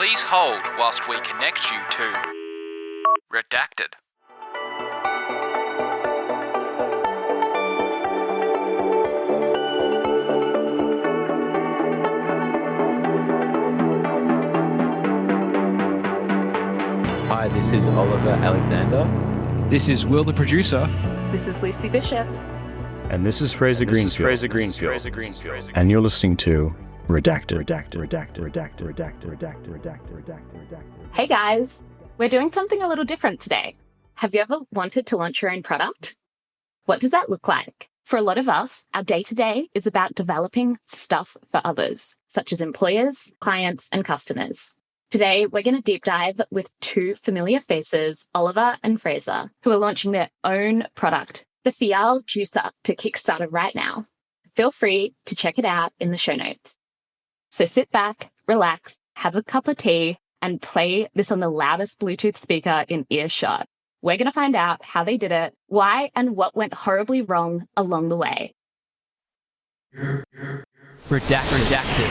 Please hold whilst we connect you to Redacted. Hi, this is Oliver Alexander. This is Will the producer. This is Lucy Bishop. And this is Fraser Greenfield. And you're listening to Redacted. Hey guys, we're doing something a little different today. Have you ever wanted to launch your own product? What does that look like? For a lot of us, our day-to-day is about developing stuff for others, such as employers, clients, and customers. Today, we're going to deep dive with two familiar faces, Oliver and Fraser, who are launching their own product, the Fjall Juicer, to Kickstarter right now. Feel free to check it out in the show notes. So sit back, relax, have a cup of tea, and play this on the loudest Bluetooth speaker in earshot. We're going to find out how they did it, why and what went horribly wrong along the way. Redacted.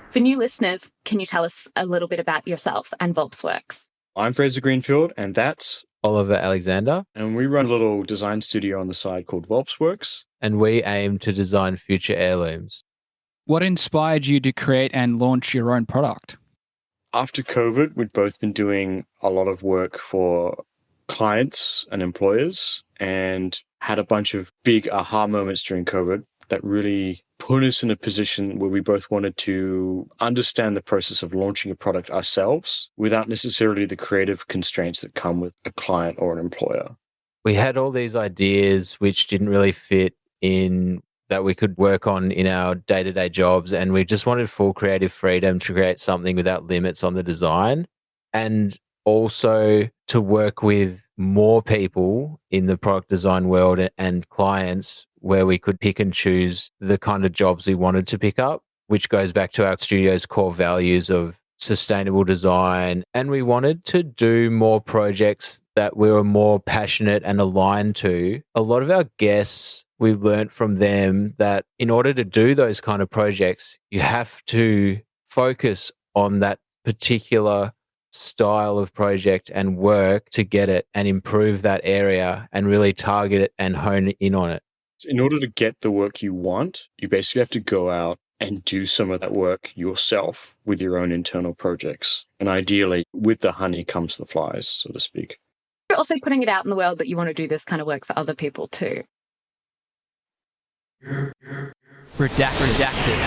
For new listeners, can you tell us a little bit about yourself and Vulpes Works? I'm Fraser Greenfield, and that's... Oliver Alexander. And we run a little design studio on the side called Vulpes Works. And we aim to design future heirlooms. What inspired you to create and launch your own product? After COVID, we'd both been doing a lot of work for clients and employers and had a bunch of big aha moments during COVID that really put us in a position where we both wanted to understand the process of launching a product ourselves without necessarily the creative constraints that come with a client or an employer. We had all these ideas which didn't really fit in that we could work on in our day-to-day jobs, and we just wanted full creative freedom to create something without limits on the design, and also to work with more people in the product design world and clients where we could pick and choose the kind of jobs we wanted to pick up, which goes back to our studio's core values of sustainable design. And we wanted to do more projects that we were more passionate and aligned to. A lot of our guests, we learned from them that in order to do those kind of projects, you have to focus on that particular style of project and work to get it and improve that area and really target it and hone in on it. In order to get the work you want, you basically have to go out and do some of that work yourself with your own internal projects. And ideally, with the honey comes the flies, so to speak. You're also putting it out in the world that you want to do this kind of work for other people too. Redacted.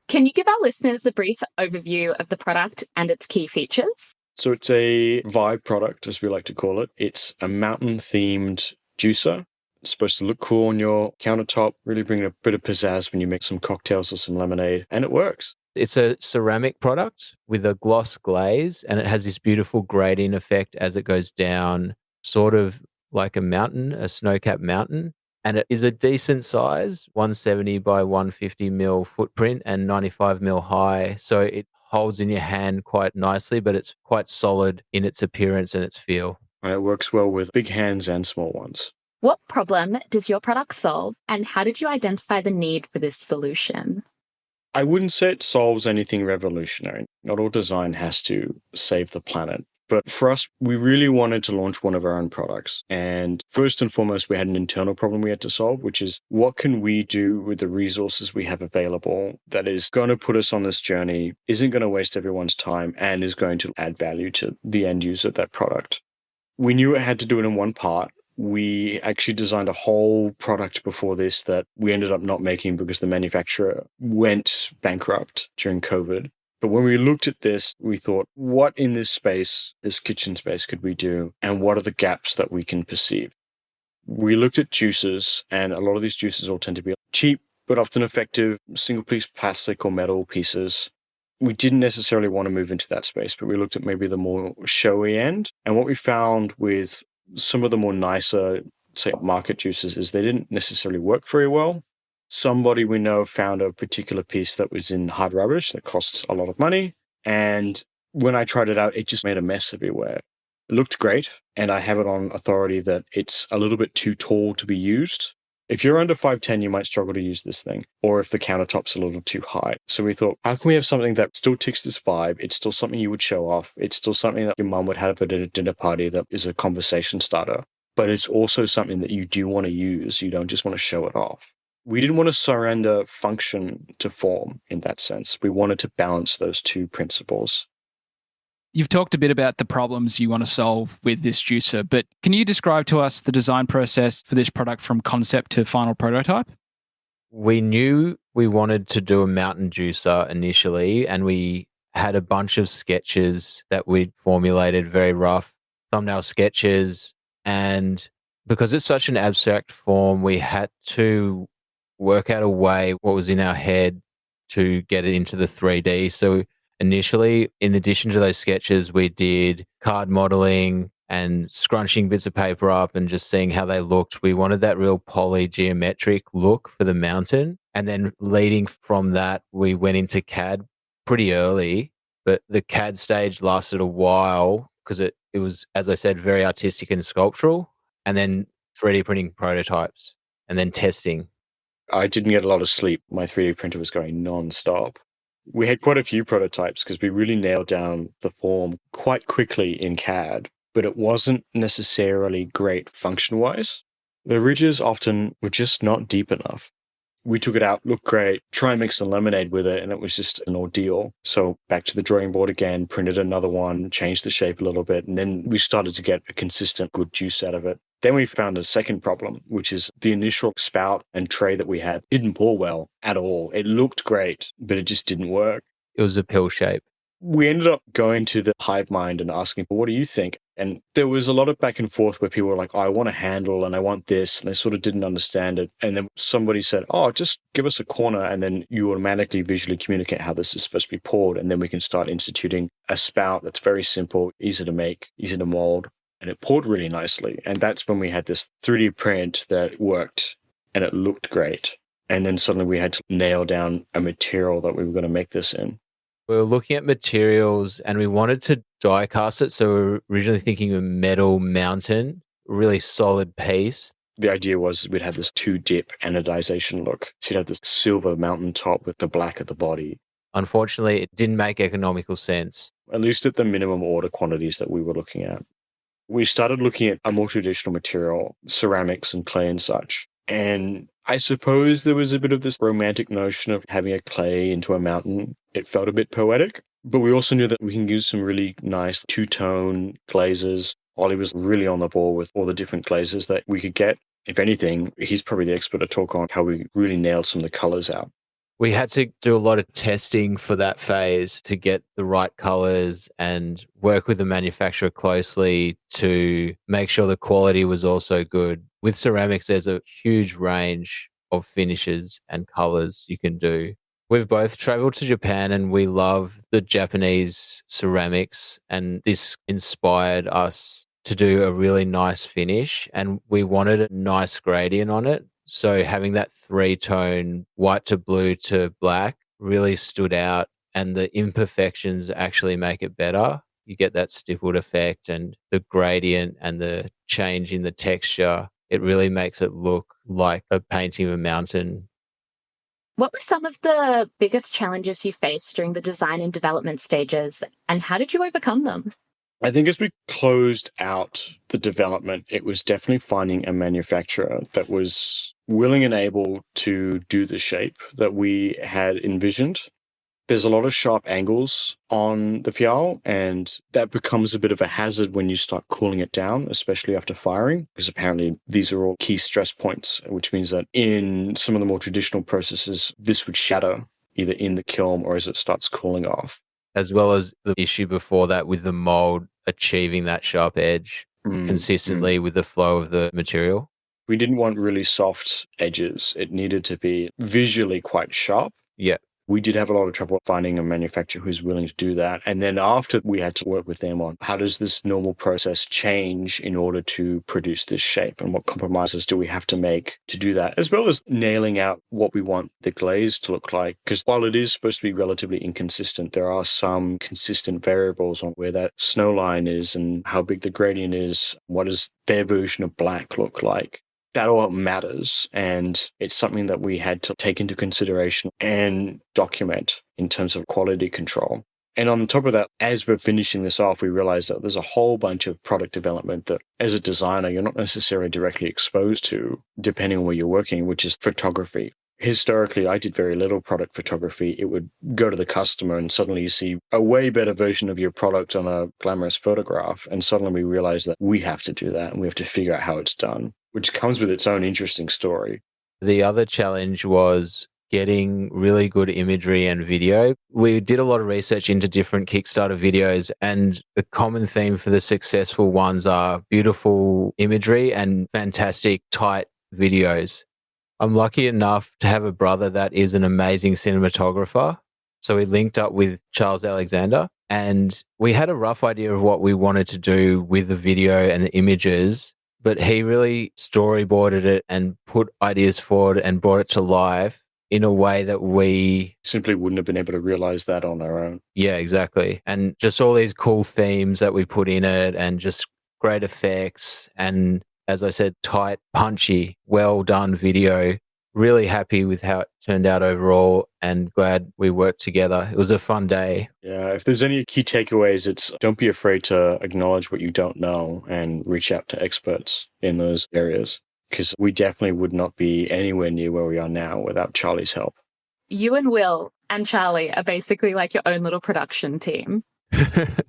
Can you give our listeners a brief overview of the product and its key features? So it's a vibe product, as we like to call it. It's a mountain-themed juicer. It's supposed to look cool on your countertop, really bring a bit of pizzazz when you make some cocktails or some lemonade, and it works. It's a ceramic product with a gloss glaze, and it has this beautiful gradient effect as it goes down, sort of like a mountain, a snow-capped mountain. And it is a decent size, 170 by 150 mil footprint and 95 mil high. So it holds in your hand quite nicely, but it's quite solid in its appearance and its feel. And it works well with big hands and small ones. What problem does your product solve, and how did you identify the need for this solution? I wouldn't say it solves anything revolutionary. Not all design has to save the planet. But for us, we really wanted to launch one of our own products. And first and foremost, we had an internal problem we had to solve, which is what can we do with the resources we have available that is going to put us on this journey, isn't going to waste everyone's time, and is going to add value to the end user of that product. We knew it had to do it in one part. We actually designed a whole product before this that we ended up not making because the manufacturer went bankrupt during COVID. But when we looked at this, we thought, what in this space, this kitchen space, could we do? And what are the gaps that we can perceive? We looked at juicers, and a lot of these juicers all tend to be cheap, but often effective, single-piece plastic or metal pieces. We didn't necessarily want to move into that space, but we looked at maybe the more showy end. And what we found with some of the more nicer, say, market juicers is they didn't necessarily work very well. Somebody we know found a particular piece that was in hard rubbish that costs a lot of money. And when I tried it out, it just made a mess everywhere. It looked great, and I have it on authority that it's a little bit too tall to be used. If you're under 5'10", you might struggle to use this thing, or if the countertop's a little too high. So we thought, how can we have something that still ticks this vibe? It's still something you would show off. It's still something that your mum would have at a dinner party that is a conversation starter. But it's also something that you do want to use. You don't just want to show it off. We didn't want to surrender function to form in that sense. We wanted to balance those two principles. You've talked a bit about the problems you want to solve with this juicer, but can you describe to us the design process for this product from concept to final prototype? We knew we wanted to do a mountain juicer initially, and we had a bunch of sketches that we'd formulated, very rough thumbnail sketches. And because it's such an abstract form, we had to work out a way what was in our head to get it into the 3D. So initially, in addition to those sketches, we did card modeling and scrunching bits of paper up and just seeing how they looked. We wanted that real polygeometric look for the mountain. And then leading from that, we went into CAD pretty early, but the CAD stage lasted a while because it was, as I said, very artistic and sculptural, and then 3D printing prototypes and then testing. I didn't get a lot of sleep. My 3D printer was going non-stop. We had quite a few prototypes because we really nailed down the form quite quickly in CAD, but it wasn't necessarily great function-wise. The ridges often were just not deep enough. We took it out, looked great, try and make some lemonade with it, and it was just an ordeal. So back to the drawing board again, printed another one, changed the shape a little bit, and then we started to get a consistent good juice out of it. Then we found a second problem, which is the initial spout and tray that we had didn't pour well at all. It looked great, but it just didn't work. It was a pill shape. We ended up going to the hive mind and asking, what do you think? And there was a lot of back and forth where people were like, oh, I want a handle and I want this. And they sort of didn't understand it. And then somebody said, oh, just give us a corner. And then you automatically visually communicate how this is supposed to be poured. And then we can start instituting a spout that's very simple, easy to make, easy to mold. And it poured really nicely. And that's when we had this 3D print that worked and it looked great. And then suddenly we had to nail down a material that we were going to make this in. We were looking at materials and we wanted to die cast it. So we were originally thinking of a metal mountain, really solid piece. The idea was we'd have this 2-dip anodization look. So you'd have this silver mountain top with the black at the body. Unfortunately, it didn't make economical sense. At least at the minimum order quantities that we were looking at. We started looking at a more traditional material, ceramics and clay and such. And I suppose there was a bit of this romantic notion of having a clay into a mountain. It felt a bit poetic, but we also knew that we can use some really nice two-tone glazes. Ollie was really on the ball with all the different glazes that we could get. If anything, he's probably the expert to talk on how we really nailed some of the colors out. We had to do a lot of testing for that phase to get the right colors and work with the manufacturer closely to make sure the quality was also good. With ceramics, there's a huge range of finishes and colors you can do. We've both traveled to Japan and we love the Japanese ceramics, and this inspired us to do a really nice finish, and we wanted a nice gradient on it. So having that 3-tone white to blue to black really stood out, and the imperfections actually make it better. You get that stippled effect and the gradient and the change in the texture. It really makes it look like a painting of a mountain. What were some of the biggest challenges you faced during the design and development stages, and how did you overcome them? I think as we closed out the development, it was definitely finding a manufacturer that was willing and able to do the shape that we had envisioned. There's a lot of sharp angles on the Fjall, and that becomes a bit of a hazard when you start cooling it down, especially after firing, because apparently these are all key stress points, which means that in some of the more traditional processes, this would shatter either in the kiln or as it starts cooling off. As well as the issue before that with the mold achieving that sharp edge consistently with the flow of the material. We didn't want really soft edges. It needed to be visually quite sharp. Yeah. We did have a lot of trouble finding a manufacturer who's willing to do that. And then after, we had to work with them on how does this normal process change in order to produce this shape, and what compromises do we have to make to do that, as well as nailing out what we want the glaze to look like. Because while it is supposed to be relatively inconsistent, there are some consistent variables on where that snow line is and how big the gradient is. What does their version of black look like? that all matters. And it's something that we had to take into consideration and document in terms of quality control. And on top of that, as we're finishing this off, we realize that there's a whole bunch of product development that as a designer, you're not necessarily directly exposed to, depending on where you're working, which is photography. Historically, I did very little product photography. It would go to the customer and suddenly you see a way better version of your product on a glamorous photograph. And suddenly we realize that we have to do that and we have to figure out how it's done, which comes with its own interesting story. The other challenge was getting really good imagery and video. We did a lot of research into different Kickstarter videos, and the common theme for the successful ones are beautiful imagery and fantastic, tight videos. I'm lucky enough to have a brother that is an amazing cinematographer. So we linked up with Charles Alexander and we had a rough idea of what we wanted to do with the video and the images, but he really storyboarded it and put ideas forward and brought it to life in a way that we simply wouldn't have been able to realize that on our own. Yeah, exactly. And just all these cool themes that we put in it and just great effects and, as I said, tight, punchy, well done video. Really happy with how it turned out overall and glad we worked together. It was a fun day. Yeah, if there's any key takeaways, it's don't be afraid to acknowledge what you don't know and reach out to experts in those areas, because we definitely would not be anywhere near where we are now without Charlie's help. You and Will and Charlie are basically like your own little production team.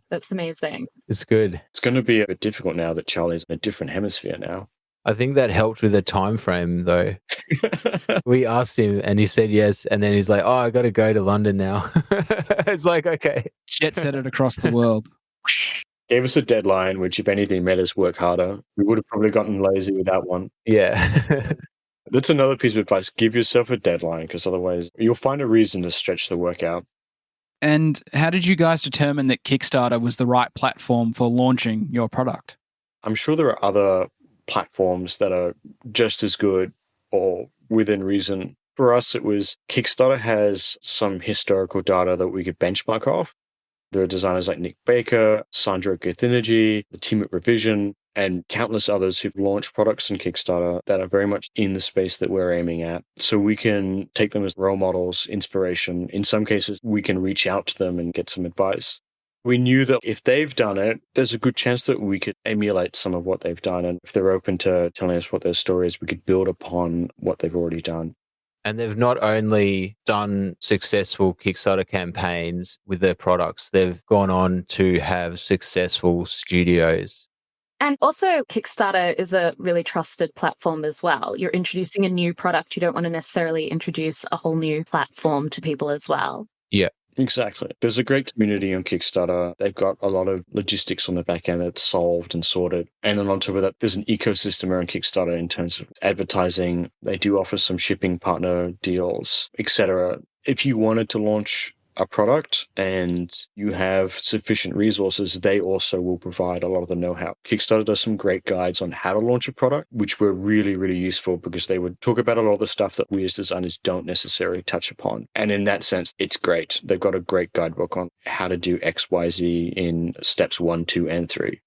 That's amazing. It's good. It's going to be a bit difficult now that Charlie's in a different hemisphere now. I think that helped with the time frame, though. We asked him and he said yes. And then he's like, oh, I got to go to London now. It's like, okay. Jet set it across the world. Gave us a deadline, which, if anything, made us work harder. We would have probably gotten lazy with that one. Yeah. That's another piece of advice. Give yourself a deadline, because otherwise you'll find a reason to stretch the work out. And how did you guys determine that Kickstarter was the right platform for launching your product? I'm sure there are other platforms that are just as good or within reason. For us, it was Kickstarter has some historical data that we could benchmark off. There are designers like Nick Baker, Sandra Guthinergy, the team at Revision, and countless others who've launched products in Kickstarter that are very much in the space that we're aiming at. So we can take them as role models, inspiration. In some cases, we can reach out to them and get some advice. We knew that if they've done it, there's a good chance that we could emulate some of what they've done. And if they're open to telling us what their story is, we could build upon what they've already done. And they've not only done successful Kickstarter campaigns with their products, they've gone on to have successful studios. And also, Kickstarter is a really trusted platform as well. You're introducing a new product. You don't want to necessarily introduce a whole new platform to people as well. Yeah. Exactly. There's a great community on Kickstarter. They've got a lot of logistics on the back end that's solved and sorted. And then on top of that, there's an ecosystem around Kickstarter in terms of advertising. They do offer some shipping partner deals, etc. If you wanted to launch a product and you have sufficient resources, they also will provide a lot of the know-how. Kickstarter does some great guides on how to launch a product, which were really, really useful because they would talk about a lot of the stuff that we as designers don't necessarily touch upon. And in that sense, it's great. They've got a great guidebook on how to do X, Y, Z in steps 1, 2, and 3.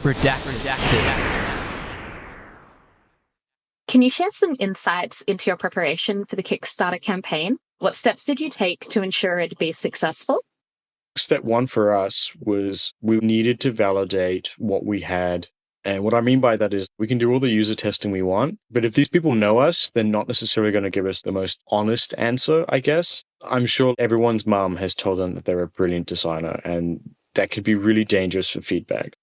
Redacted. Can you share some insights into your preparation for the Kickstarter campaign? What steps did you take to ensure it'd be successful? Step 1 for us was we needed to validate what we had. And what I mean by that is we can do all the user testing we want, but if these people know us, they're not necessarily going to give us the most honest answer, I guess. I'm sure everyone's mum has told them that they're a brilliant designer, and that could be really dangerous for feedback.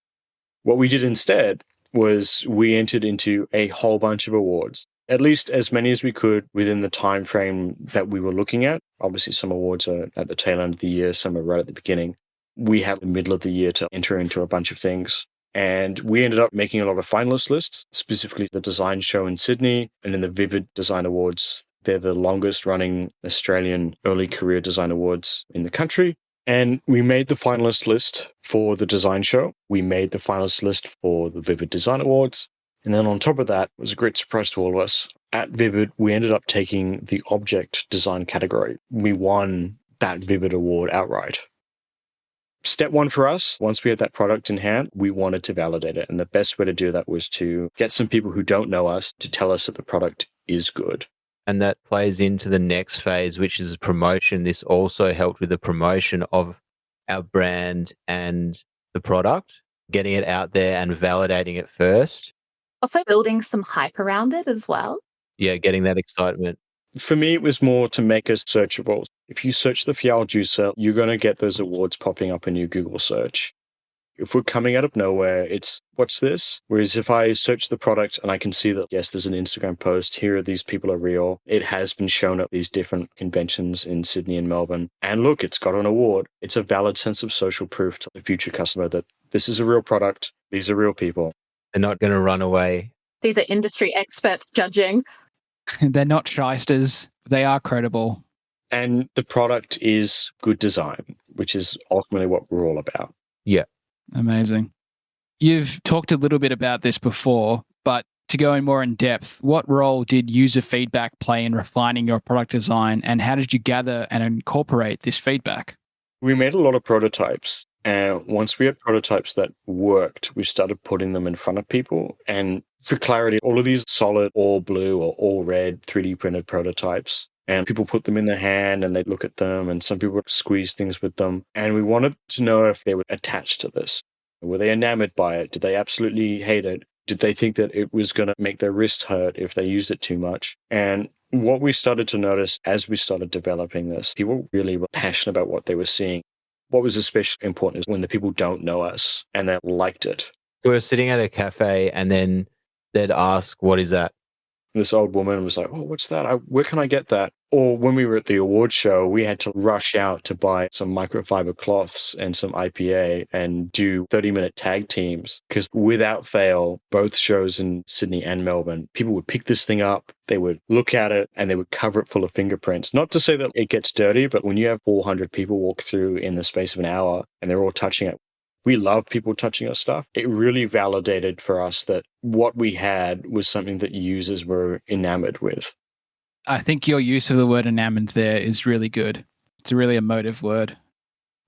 What we did instead was we entered into a whole bunch of awards, at least as many as we could within the time frame that we were looking at. Obviously, some awards are at the tail end of the year, some are right at the beginning. We had the middle of the year to enter into a bunch of things. And we ended up making a lot of finalist lists, specifically the design show in Sydney and in the Vivid Design Awards. They're the longest running Australian early career design awards in the country. And we made the finalist list for the design show. We made the finalist list for the Vivid Design Awards. And then on top of that, it was a great surprise to all of us. At Vivid, we ended up taking the object design category. We won that Vivid Award outright. Step one for us, once we had that product in hand, we wanted to validate it. And the best way to do that was to get some people who don't know us to tell us that the product is good. And that plays into the next phase, which is promotion. This also helped with the promotion of our brand and the product, getting it out there and validating it first. Also building some hype around it as well. Yeah, getting that excitement. For me, it was more to make us searchable. If you search the Fjall Juicer, you're going to get those awards popping up in your Google search. If we're coming out of nowhere, it's, what's this? Whereas if I search the product and I can see that, yes, there's an Instagram post, here, these people are real. It has been shown at these different conventions in Sydney and Melbourne. And look, it's got an award. It's a valid sense of social proof to the future customer that this is a real product. These are real people. They're not going to run away. These are industry experts judging. They're not shysters. They are credible. And the product is good design, which is ultimately what we're all about. Yeah. Amazing. You've talked a little bit about this before, but to go in more in depth, what role did user feedback play in refining your product design, and how did you gather and incorporate this feedback? We made a lot of prototypes. And once we had prototypes that worked, we started putting them in front of people. And for clarity, all of these solid, all blue or all red 3D printed prototypes. And people put them in their hand and they'd look at them, and some people would squeeze things with them. And we wanted to know if they were attached to this. Were they enamored by it? Did they absolutely hate it? Did they think that it was going to make their wrist hurt if they used it too much? And what we started to notice as we started developing this, people really were passionate about what they were seeing. What was especially important is when the people don't know us and they liked it. We were sitting at a cafe and then they'd ask, what is that? This old woman was like, oh, what's that? Where can I get that? Or when we were at the award show, we had to rush out to buy some microfiber cloths and some IPA and do 30-minute tag teams. Because without fail, both shows in Sydney and Melbourne, people would pick this thing up, they would look at it, and they would cover it full of fingerprints. Not to say that it gets dirty, but when you have 400 people walk through in the space of an hour and they're all touching it, we love people touching our stuff. It really validated for us that what we had was something that users were enamored with. I think your use of the word enamored there is really good. It's a really emotive word.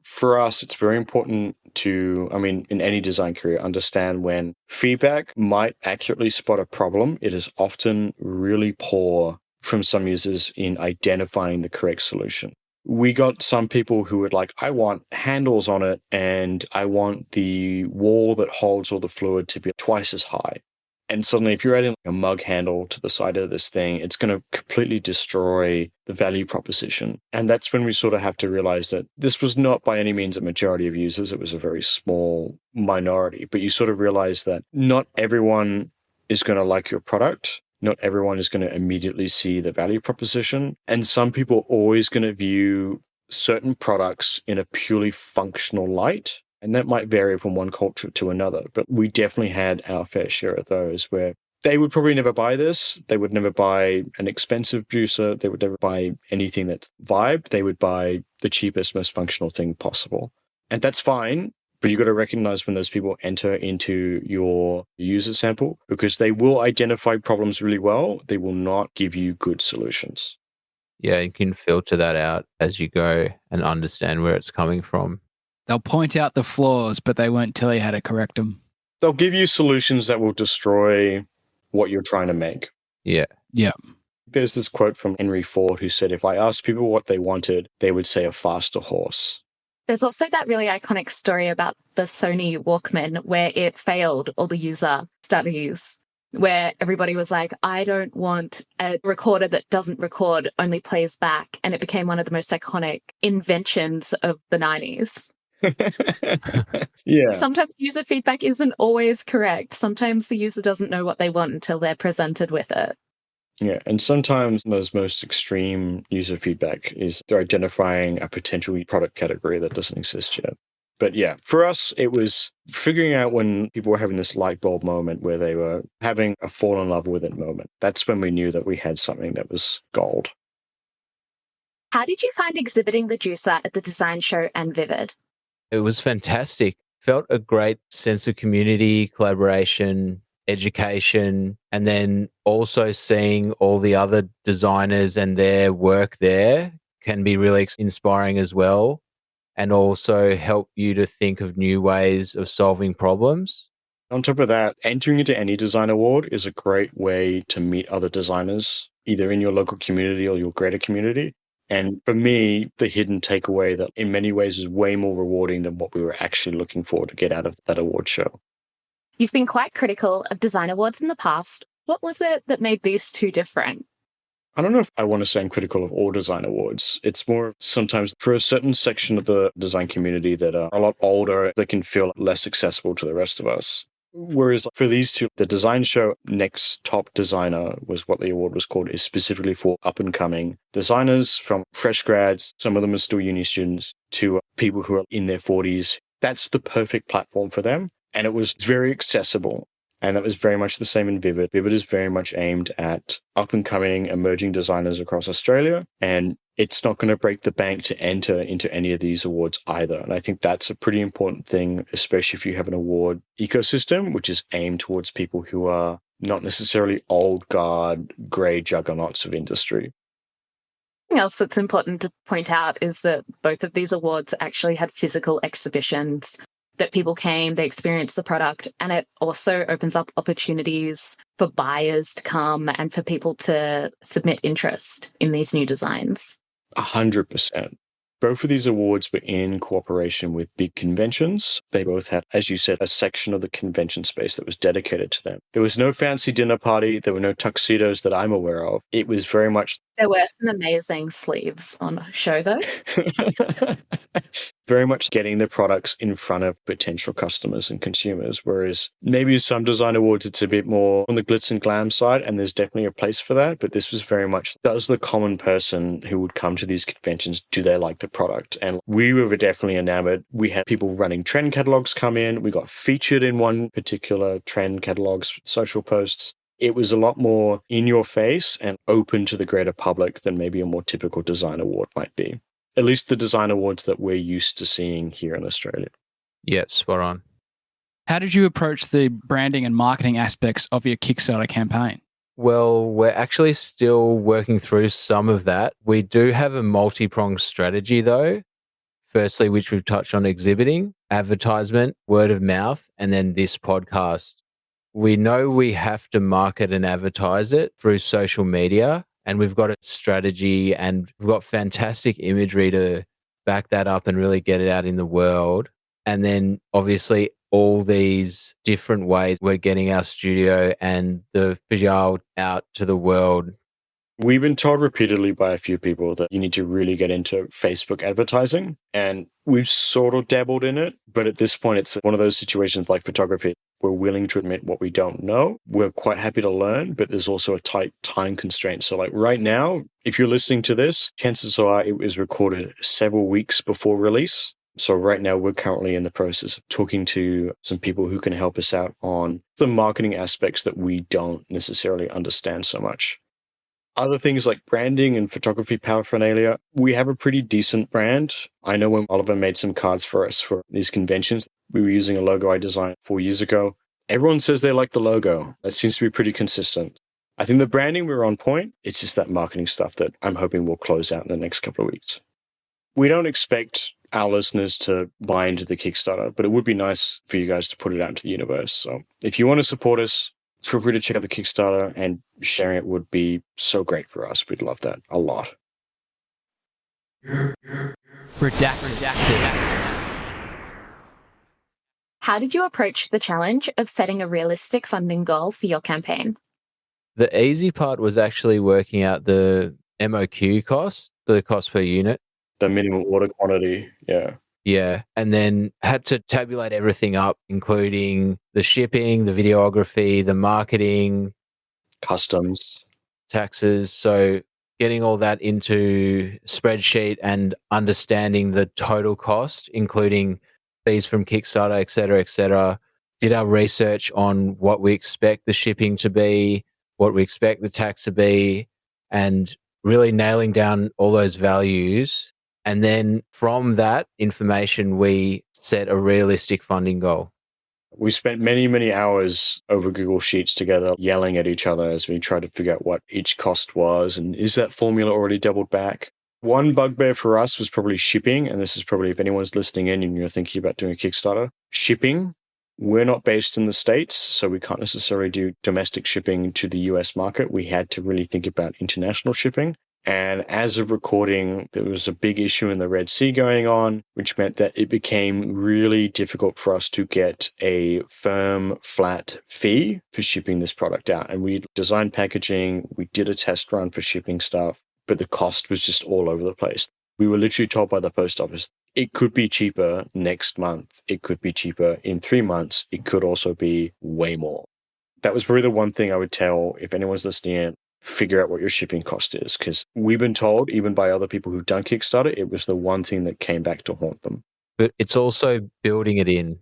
For us, it's very important to, in any design career, understand when feedback might accurately spot a problem, it is often really poor from some users in identifying the correct solution. We got some people who would like, I want handles on it and I want the wall that holds all the fluid to be twice as high. And suddenly if you're adding a mug handle to the side of this thing, it's going to completely destroy the value proposition. And that's when we sort of have to realize that this was not by any means a majority of users. It was a very small minority. But you sort of realize that not everyone is going to like your product. Not everyone is going to immediately see the value proposition. And some people are always going to view certain products in a purely functional light. And that might vary from one culture to another. But we definitely had our fair share of those where they would probably never buy this. They would never buy an expensive juicer. They would never buy anything that's vibe. They would buy the cheapest, most functional thing possible. And that's fine. But you've got to recognize when those people enter into your user sample, because they will identify problems really well. They will not give you good solutions. Yeah, you can filter that out as you go and understand where it's coming from. They'll point out the flaws, but they won't tell you how to correct them. They'll give you solutions that will destroy what you're trying to make. Yeah. Yeah. There's this quote from Henry Ford who said, if I asked people what they wanted, they would say a faster horse. There's also that really iconic story about the Sony Walkman where it failed all the user studies, where everybody was like, I don't want a recorder that doesn't record, only plays back. And it became one of the most iconic inventions of the 90s. Yeah. Sometimes user feedback isn't always correct. Sometimes the user doesn't know what they want until they're presented with it. Yeah, and sometimes those most extreme user feedback is they're identifying a potential product category that doesn't exist yet. But yeah, for us, it was figuring out when people were having this light bulb moment where they were having a fall in love with it moment. That's when we knew that we had something that was gold. How did you find exhibiting the juicer at the design show and Vivid? It was fantastic. Felt a great sense of community, collaboration, education, and then also seeing all the other designers and their work there can be really inspiring as well. and also help you to think of new ways of solving problems. On top of that, entering into any design award is a great way to meet other designers, either in your local community or your greater community. And for me, the hidden takeaway that in many ways is way more rewarding than what we were actually looking for to get out of that award show. You've been quite critical of design awards in the past. What was it that made these two different? I don't know if I want to say I'm critical of all design awards. It's more sometimes for a certain section of the design community that are a lot older, they can feel less accessible to the rest of us. Whereas for these two, the design show Next Top Designer was what the award was called, is specifically for up and coming designers from fresh grads. Some of them are still uni students to people who are in their 40s. That's the perfect platform for them. And it was very accessible. And that was very much the same in Vivid. Vivid is very much aimed at up and coming emerging designers across Australia. And it's not going to break the bank to enter into any of these awards either. And I think that's a pretty important thing, especially if you have an award ecosystem, which is aimed towards people who are not necessarily old guard, grey juggernauts of industry. Something else that's important to point out is that both of these awards actually had physical exhibitions that people came, they experienced the product, and it also opens up opportunities for buyers to come and for people to submit interest in these new designs. 100%. Both of these awards were in cooperation with big conventions. They both had, as you said, a section of the convention space that was dedicated to them. There was no fancy dinner party. There were no tuxedos that I'm aware of. It was very much... There were some amazing sleeves on show, though. Very much getting the products in front of potential customers and consumers, whereas maybe some design awards, it's a bit more on the glitz and glam side, and there's definitely a place for that. But this was very much, does the common person who would come to these conventions, do they like the product? And we were definitely enamored. We had people running trend catalogs come in. We got featured in one particular trend catalog's social posts. It was a lot more in your face and open to the greater public than maybe a more typical design award might be. At least the design awards that we're used to seeing here in Australia. Yeah, spot on. How did you approach the branding and marketing aspects of your Kickstarter campaign? Well, we're actually still working through some of that. We do have a multi-pronged strategy though. Firstly, which we've touched on, exhibiting, advertisement, word of mouth, and then this podcast. We know we have to market and advertise it through social media, and we've got a strategy and we've got fantastic imagery to back that up and really get it out in the world. And then obviously all these different ways we're getting our studio and the Fjall out to the world. We've been told repeatedly by a few people that you need to really get into Facebook advertising, and we've sort of dabbled in it. But at this point, it's one of those situations like photography. We're willing to admit what we don't know. We're quite happy to learn, but there's also a tight time constraint. So like right now, if you're listening to this, chances are it was recorded several weeks before release. So right now, we're currently in the process of talking to some people who can help us out on the marketing aspects that we don't necessarily understand so much. Other things like branding and photography paraphernalia, we have a pretty decent brand. I know when Oliver made some cards for us for these conventions, we were using a logo I designed 4 years ago. Everyone says they like the logo. That seems to be pretty consistent. I think the branding, we're on point. It's just that marketing stuff that I'm hoping will close out in the next couple of weeks. We don't expect our listeners to buy into the Kickstarter, but it would be nice for you guys to put it out into the universe. So if you want to support us, feel free to check out the Kickstarter, and sharing it would be so great for us. We'd love that a lot. Redacted. How did you approach the challenge of setting a realistic funding goal for your campaign? The easy part was actually working out the MOQ cost, the cost per unit. The minimum order quantity, yeah. Yeah. And then had to tabulate everything up, including the shipping, the videography, the marketing, Customs, taxes. So getting all that into spreadsheet and understanding the total cost, including fees from Kickstarter, et cetera, et cetera. Did our research on what we expect the shipping to be, what we expect the tax to be, and really nailing down all those values. And then from that information, we set a realistic funding goal. We spent many, many hours over Google Sheets together, yelling at each other as we tried to figure out what each cost was. And is that formula already doubled back? One bugbear for us was probably shipping. And this is probably if anyone's listening in and you're thinking about doing a Kickstarter, shipping. We're not based in the States, so we can't necessarily do domestic shipping to the US market. We had to really think about international shipping. And as of recording, there was a big issue in the Red Sea going on, which meant that it became really difficult for us to get a firm, flat fee for shipping this product out. And we designed packaging, we did a test run for shipping stuff, but the cost was just all over the place. We were literally told by the post office, it could be cheaper next month. It could be cheaper in 3 months. It could also be way more. That was probably the one thing I would tell if anyone's listening in, figure out what your shipping cost is. Because we've been told, even by other people who've done Kickstarter, it was the one thing that came back to haunt them. But it's also building it in.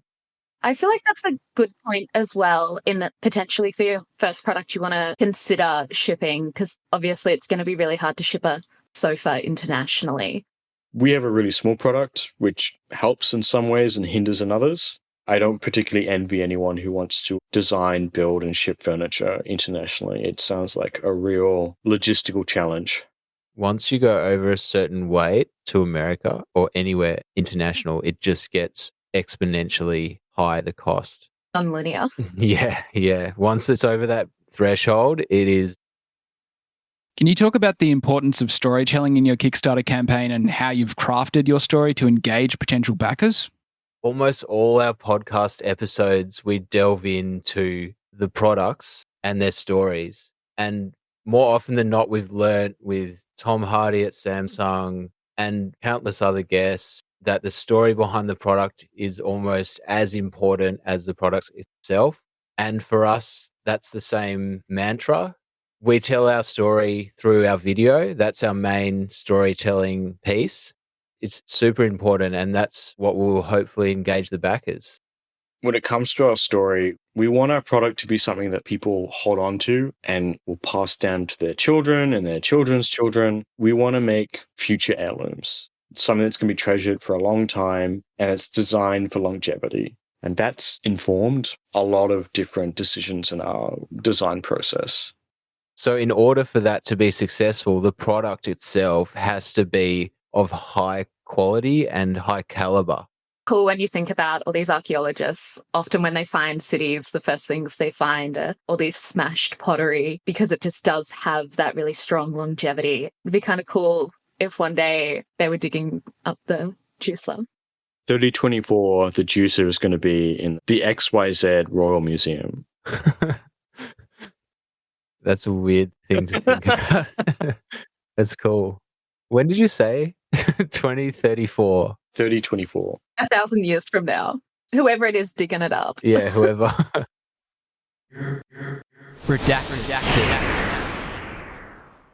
I feel like that's a good point as well, in that potentially for your first product, you want to consider shipping, because obviously it's going to be really hard to ship a sofa internationally. We have a really small product, which helps in some ways and hinders in others. I don't particularly envy anyone who wants to design, build, and ship furniture internationally. It sounds like a real logistical challenge. Once you go over a certain weight to America or anywhere international, it just gets exponentially high, the cost. Nonlinear. Yeah. Once it's over that threshold, it is. Can you talk about the importance of storytelling in your Kickstarter campaign and how you've crafted your story to engage potential backers? Almost all our podcast episodes, we delve into the products and their stories. And more often than not, we've learned with Tom Hardy at Samsung and countless other guests that the story behind the product is almost as important as the product itself. And for us, that's the same mantra. We tell our story through our video. That's our main storytelling piece. It's super important, and that's what will hopefully engage the backers. When it comes to our story, we want our product to be something that people hold on to and will pass down to their children and their children's children. We want to make future heirlooms. It's something that's going to be treasured for a long time, and it's designed for longevity. And that's informed a lot of different decisions in our design process. So in order for that to be successful, the product itself has to be of high quality and high caliber. Cool when you think about all these archaeologists, often when they find cities, the first things they find are all these smashed pottery, because it just does have that really strong longevity. It'd be kind of cool if one day they were digging up the juicer. 3024, the juicer is going to be in the XYZ Royal Museum. That's a weird thing to think about. That's cool. When did you say? 2034. 3024. 1,000 years from now. Whoever it is digging it up. Yeah, whoever. Redacted.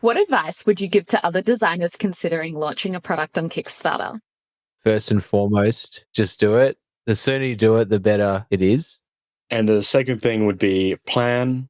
What advice would you give to other designers considering launching a product on Kickstarter? First and foremost, just do it. The sooner you do it, the better it is. And the second thing would be plan.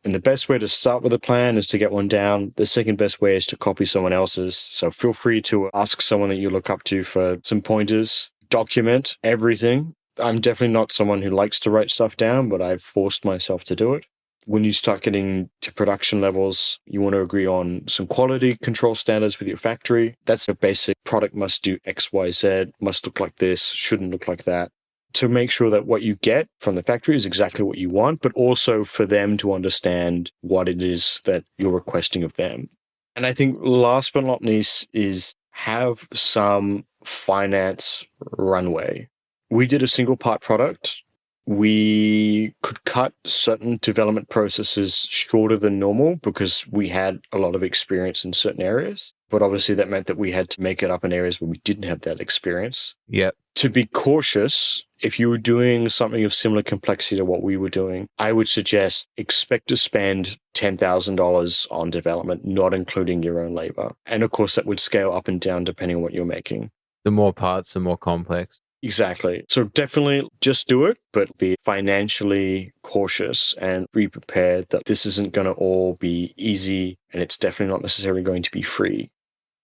And the best way to start with a plan is to get one down. The second best way is to copy someone else's. So feel free to ask someone that you look up to for some pointers. Document everything. I'm definitely not someone who likes to write stuff down, but I've forced myself to do it. When you start getting to production levels, you want to agree on some quality control standards with your factory. That's a basic product must do X, Y, Z, must look like this, shouldn't look like that. To make sure that what you get from the factory is exactly what you want, but also for them to understand what it is that you're requesting of them. And I think last but not least is have some finance runway. We did a single part product. We could cut certain development processes shorter than normal because we had a lot of experience in certain areas. But obviously that meant that we had to make it up in areas where we didn't have that experience. Yep. To be cautious, if you were doing something of similar complexity to what we were doing, I would suggest expect to spend $10,000 on development, not including your own labor. And of course, that would scale up and down depending on what you're making. The more parts, the more complex. Exactly. So definitely just do it, but be financially cautious and be prepared that this isn't going to all be easy and it's definitely not necessarily going to be free.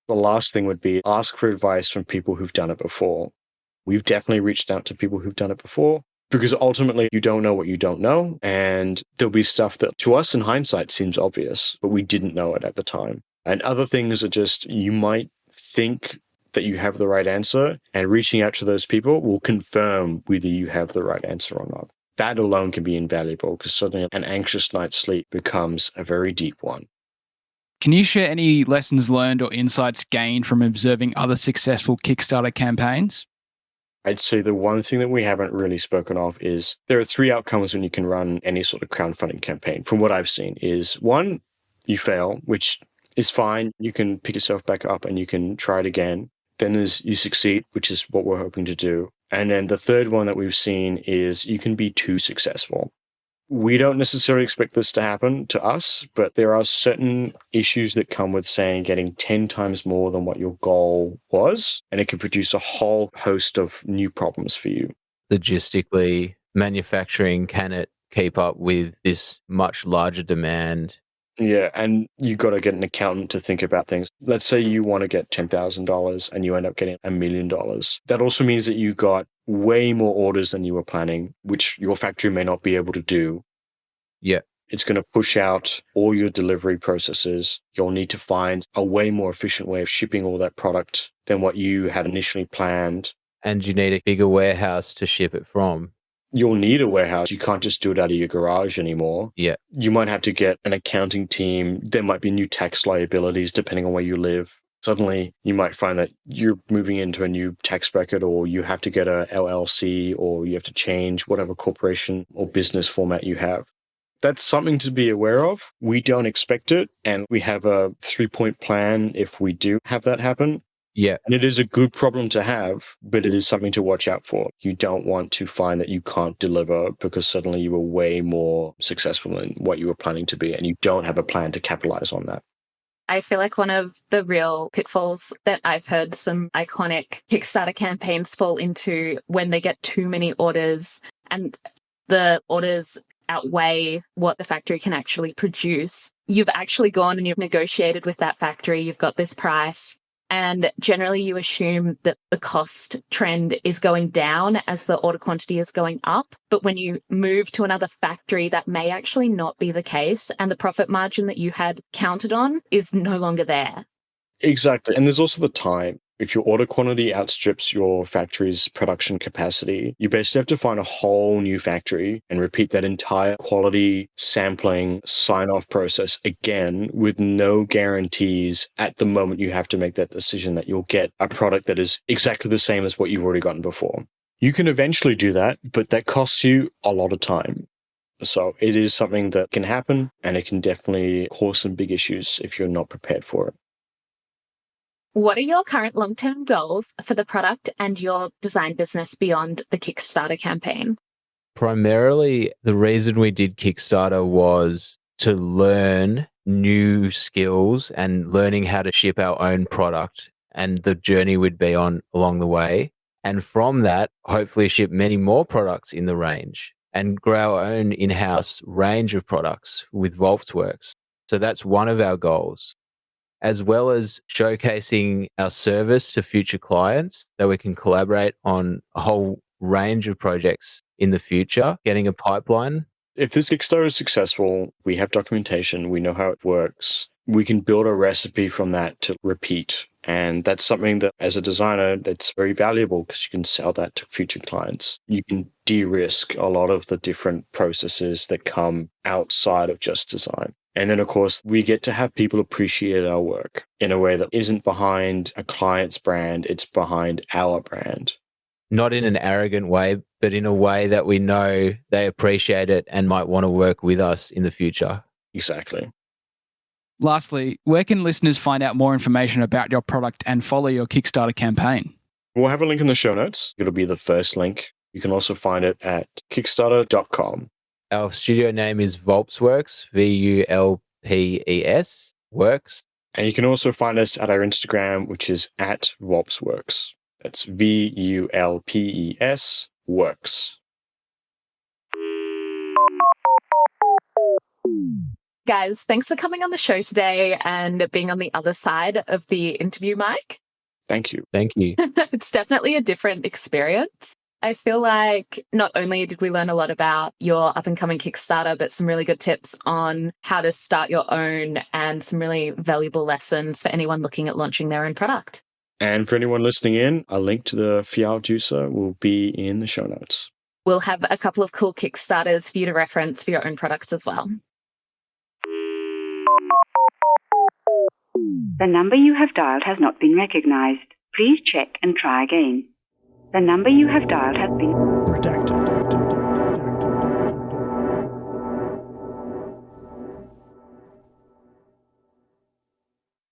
The last thing would be ask for advice from people who've done it before. We've definitely reached out to people who've done it before because ultimately you don't know what you don't know. And there'll be stuff that to us in hindsight seems obvious, but we didn't know it at the time. And other things are just, you might think that you have the right answer, and reaching out to those people will confirm whether you have the right answer or not. That alone can be invaluable, because suddenly an anxious night's sleep becomes a very deep one. Can you share any lessons learned or insights gained from observing other successful Kickstarter campaigns? I'd say the one thing that we haven't really spoken of is there are 3 outcomes when you can run any sort of crowdfunding campaign. From what I've seen is 1, you fail, which is fine. You can pick yourself back up and you can try it again. Then there's you succeed, which is what we're hoping to do. And then the third one that we've seen is you can be too successful. We don't necessarily expect this to happen to us, but there are certain issues that come with saying getting 10 times more than what your goal was, and it can produce a whole host of new problems for you. Logistically, manufacturing, can it keep up with this much larger demand? Yeah, and you got to get an accountant to think about things. Let's say you want to get $10,000 and you end up getting $1 million. That also means that you got way more orders than you were planning, which your factory may not be able to do. Yeah. It's going to push out all your delivery processes. You'll need to find a way more efficient way of shipping all that product than what you had initially planned. And you need a bigger warehouse to ship it from. You'll need a warehouse. You can't just do it out of your garage anymore. Yeah. You might have to get an accounting team. There might be new tax liabilities depending on where you live. Suddenly, you might find that you're moving into a new tax bracket, or you have to get a LLC, or you have to change whatever corporation or business format you have. That's something to be aware of. We don't expect it, and we have a 3-point plan if we do have that happen. Yeah. And it is a good problem to have, but it is something to watch out for. You don't want to find that you can't deliver because suddenly you were way more successful than what you were planning to be, and you don't have a plan to capitalize on that. I feel like one of the real pitfalls that I've heard some iconic Kickstarter campaigns fall into when they get too many orders and the orders outweigh what the factory can actually produce. You've actually gone and you've negotiated with that factory, you've got this price. And generally you assume that the cost trend is going down as the order quantity is going up. But when you move to another factory, that may actually not be the case. And the profit margin that you had counted on is no longer there. Exactly. And there's also the time. If your order quantity outstrips your factory's production capacity, you basically have to find a whole new factory and repeat that entire quality sampling sign-off process again with no guarantees at the moment you have to make that decision that you'll get a product that is exactly the same as what you've already gotten before. You can eventually do that, but that costs you a lot of time. So it is something that can happen, and it can definitely cause some big issues if you're not prepared for it. What are your current long-term goals for the product and your design business beyond the Kickstarter campaign? Primarily, the reason we did Kickstarter was to learn new skills and learning how to ship our own product and the journey we'd be on along the way. And from that, hopefully ship many more products in the range and grow our own in-house range of products with Vulpes Works. So that's one of our goals, as well as showcasing our service to future clients that we can collaborate on a whole range of projects in the future, getting a pipeline. If this Kickstarter is successful, we have documentation, we know how it works, we can build a recipe from that to repeat. And that's something that as a designer, that's very valuable because you can sell that to future clients. You can de-risk a lot of the different processes that come outside of just design. And then, of course, we get to have people appreciate our work in a way that isn't behind a client's brand, it's behind our brand. Not in an arrogant way, but in a way that we know they appreciate it and might want to work with us in the future. Exactly. Lastly, where can listeners find out more information about your product and follow your Kickstarter campaign? We'll have a link in the show notes. It'll be the first link. You can also find it at kickstarter.com. Our studio name is Vulpes Works, VULPES Works. And you can also find us at our Instagram, which is at VulpesWorks. That's VULPES Works. Guys, thanks for coming on the show today and being on the other side of the interview mic. Thank you. Thank you. It's definitely a different experience. I feel like not only did we learn a lot about your up and coming Kickstarter, but some really good tips on how to start your own and some really valuable lessons for anyone looking at launching their own product. And for anyone listening in, a link to the Fjall Juicer will be in the show notes. We'll have a couple of cool Kickstarters for you to reference for your own products as well. The number you have dialed has not been recognized. Please check and try again. The number you have dialed has been...